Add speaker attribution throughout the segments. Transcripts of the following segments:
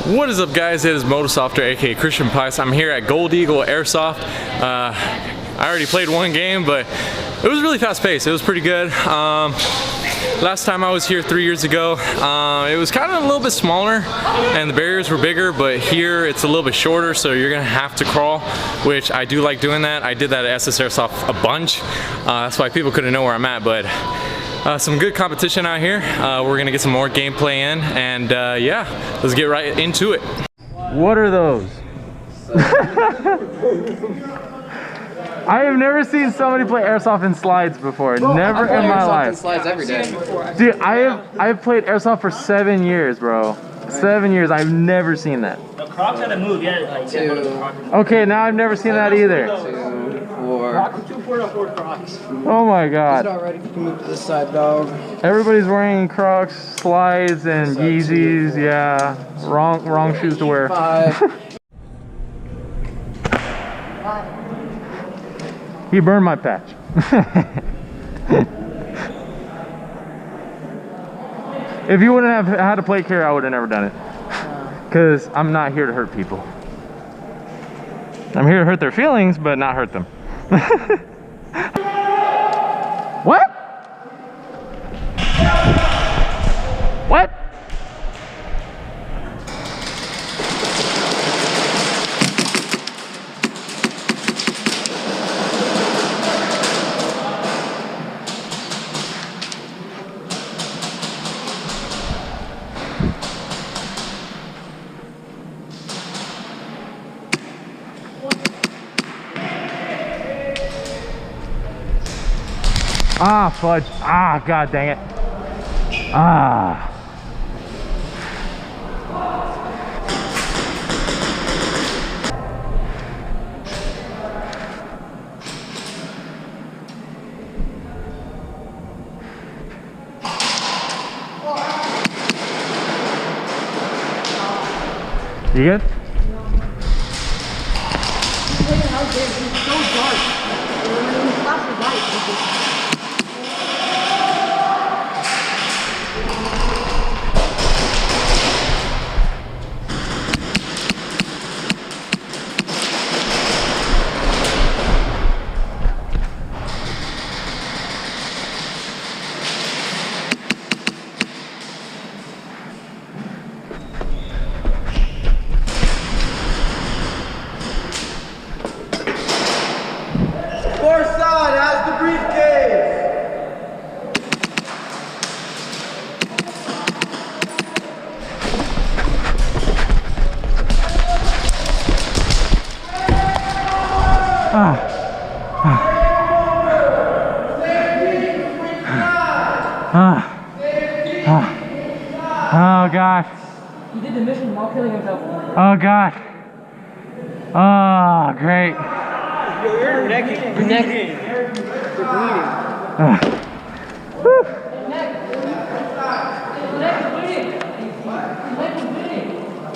Speaker 1: What is up, guys? It is Motosofter, aka Christian Pice. I'm here at Gold Eagle Airsoft. I already played one game, but it was really fast paced. It was pretty good. Last time I was here 3 years ago, it was kind of a little bit smaller and the barriers were bigger, but here it's a little bit shorter, so you're gonna have to crawl, which I do like doing that. I did that at SS Airsoft a bunch. That's why people couldn't know where I'm at, but some good competition out here. We're gonna get some more gameplay in, and yeah, let's get right into it. What are those? I have never seen somebody play airsoft in slides before. Bro, never in my life. In slides every day. Dude, I've played airsoft for 7 years, bro. 7 years. I've never seen that. The Crocs had to move, yeah. Like, okay, now I've never seen that either. 2, 4. 2, 4, Crocs. Oh my god. He's not ready to move to this side, dog. Everybody's wearing Crocs, slides, and Yeezys. Yeah, wrong shoes to wear. 5. He burned my patch. If you wouldn't have had a plate carrier, I would have never done it. Because I'm not here to hurt people. I'm here to hurt their feelings, but not hurt them. What? What? Ah, fudge. Ah, god dang it. Ah. You good? Oh god. He did the mission while killing himself. Oh god. Oh, great. Your neck is bleeding.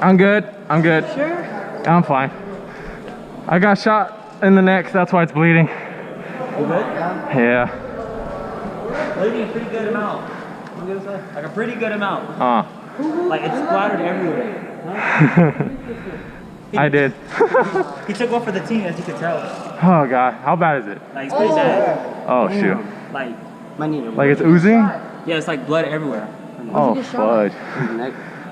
Speaker 1: I'm good. I'm good. Sure? I'm fine. I got shot in the neck, so that's why it's bleeding. You good? Yeah. Bleeding a pretty good amount. Like a pretty good amount. Like it's splattered everywhere. I did. He took one for the team, as you could tell. Oh god, how bad is it? Like it's pretty bad. Oh shoot. Like it's oozing? Yeah, it's like blood everywhere. Oh fudge.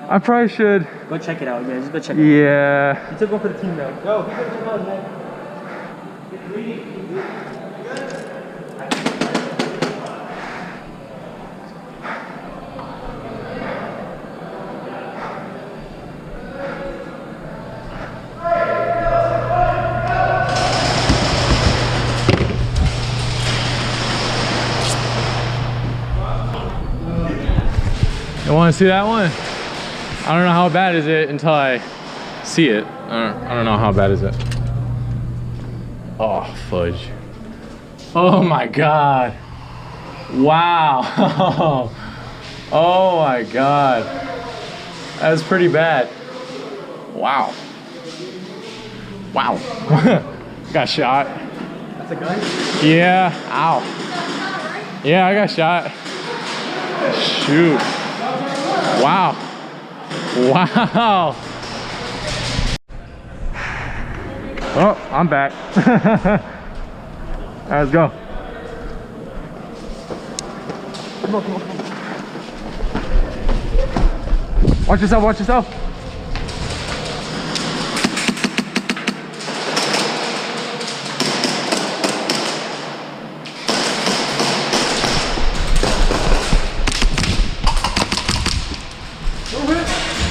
Speaker 1: I probably should go check it out. Yeah, just go check it out. Yeah. He took one for the team though. Go, he took one neck. It's bleeding. You want to see that one? I don't know how bad is it until I see it. I don't know how bad is it. Oh, fudge. Oh my god. Wow. Oh my god. That's pretty bad. Wow. Wow. Got shot. That's a gun? Yeah. Ow. Yeah, I got shot. Shoot. Wow. Wow. Oh, I'm back. All right, let's go. Come on, come on, come on. Watch yourself, watch yourself.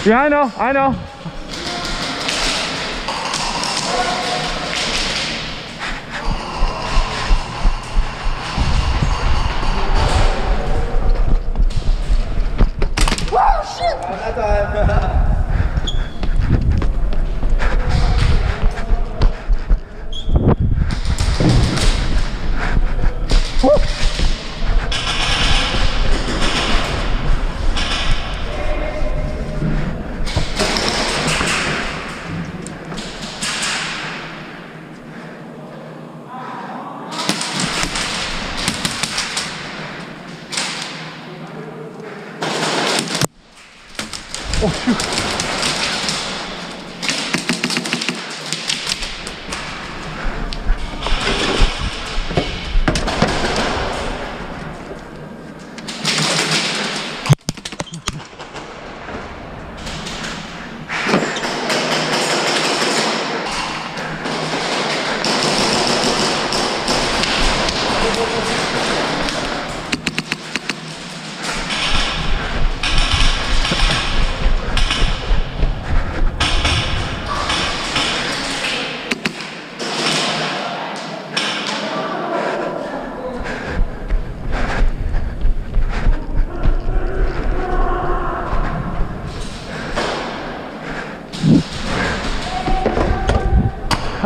Speaker 1: Yeah, I know, I know. Oh shoot.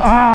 Speaker 1: Ah!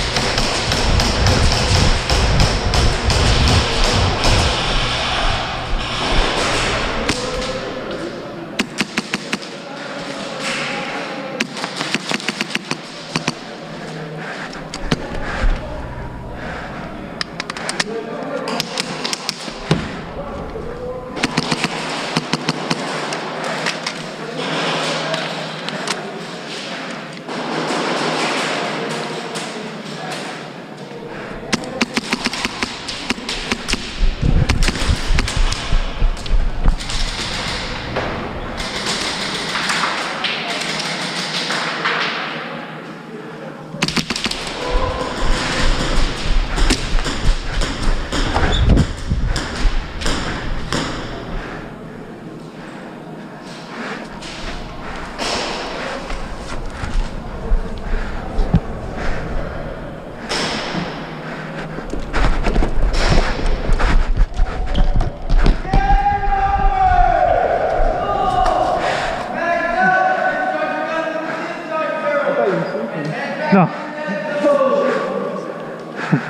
Speaker 1: No.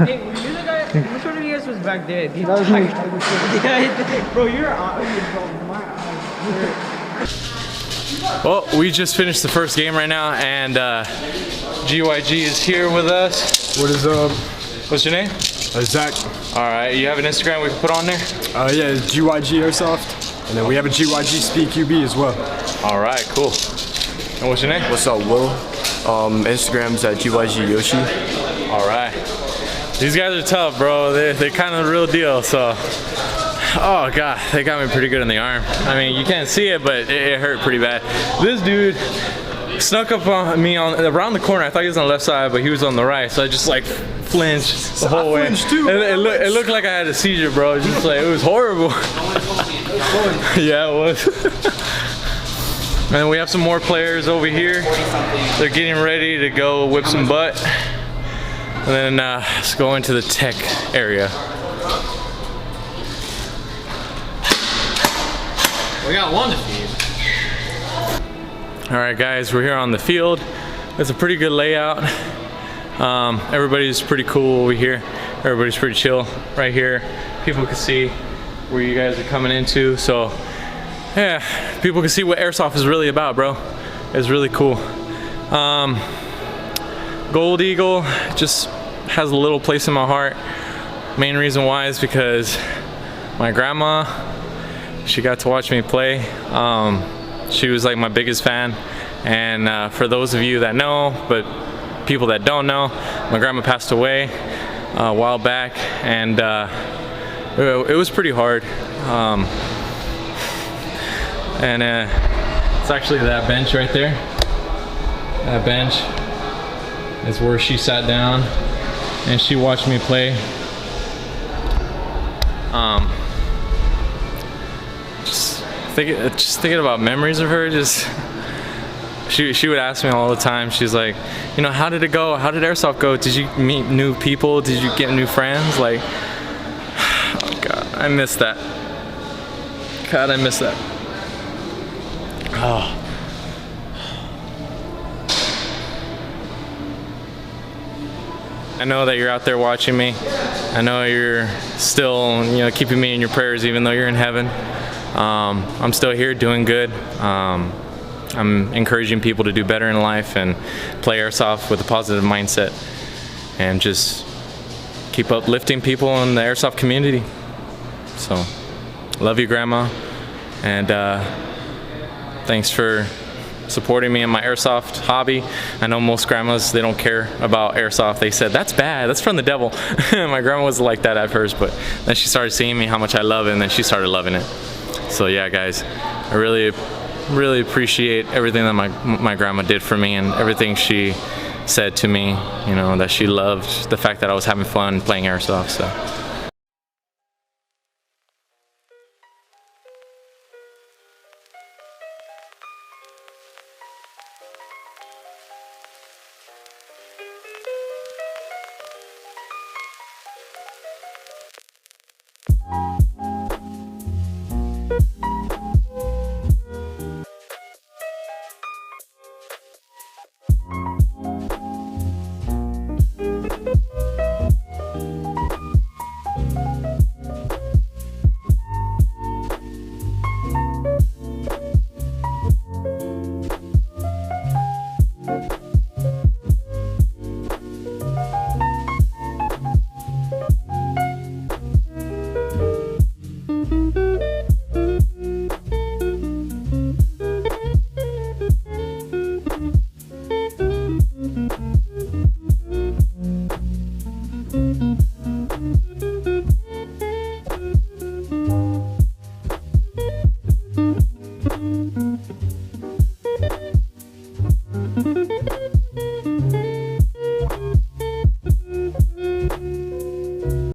Speaker 2: Hey, were you the guy? Which one of you guys was back there? That was me. Bro, your eyes, bro, my eyes.
Speaker 1: Well, we just finished the first game right now, and GYG is here with us.
Speaker 3: What is up?
Speaker 1: What's your name?
Speaker 3: Zach.
Speaker 1: All right, you have an Instagram we can put on there?
Speaker 3: Yeah, it's GYG Airsoft. And then we have a GYG speedqb as well.
Speaker 1: All right, cool. And what's your name?
Speaker 4: What's up, Will? Instagram's at GYG Yoshi.
Speaker 1: All right. These guys are tough, bro. They're kind of the real deal, so. Oh God, they got me pretty good in the arm. I mean, you can't see it, but it hurt pretty bad. This dude snuck up on me around the corner. I thought he was on the left side, but he was on the right, so I just like flinched the whole way.
Speaker 3: Too,
Speaker 1: it looked like I had a seizure, bro. It was just like, it was horrible. Yeah, it was. And we have some more players over here. They're getting ready to go whip some butt. And then let's go into the tech area.
Speaker 2: We got one defeat.
Speaker 1: All right, guys, we're here on the field. It's a pretty good layout. Everybody's pretty cool over here. Everybody's pretty chill right here. People can see where you guys are coming into. So yeah, people can see what Airsoft is really about, bro. It's really cool. Gold Eagle just has a little place in my heart. Main reason why is because my grandma, she got to watch me play. She was like my biggest fan. And for those of you that know, but people that don't know, my grandma passed away a while back, and it was pretty hard. It's actually that bench right there. That bench is where she sat down and she watched me play. Just thinking about memories of her, she would ask me all the time. She's like, you know, how did it go? How did Airsoft go? Did you meet new people? Did you get new friends? Like, oh God, I miss that. God, I miss that. Oh. I know that you're out there watching me. I know you're still, you know, keeping me in your prayers even though you're in heaven. I'm still here doing good. I'm encouraging people to do better in life and play Airsoft with a positive mindset and just keep uplifting people in the Airsoft community. So, love you, Grandma, and thanks for supporting me in my Airsoft hobby. I know most grandmas, they don't care about Airsoft. They said, that's bad, that's from the devil. My grandma was like that at first, but then she started seeing me how much I love it, and then she started loving it. So yeah, guys, I really appreciate everything that my grandma did for me and everything she said to me, you know, that she loved the fact that I was having fun playing Airsoft. So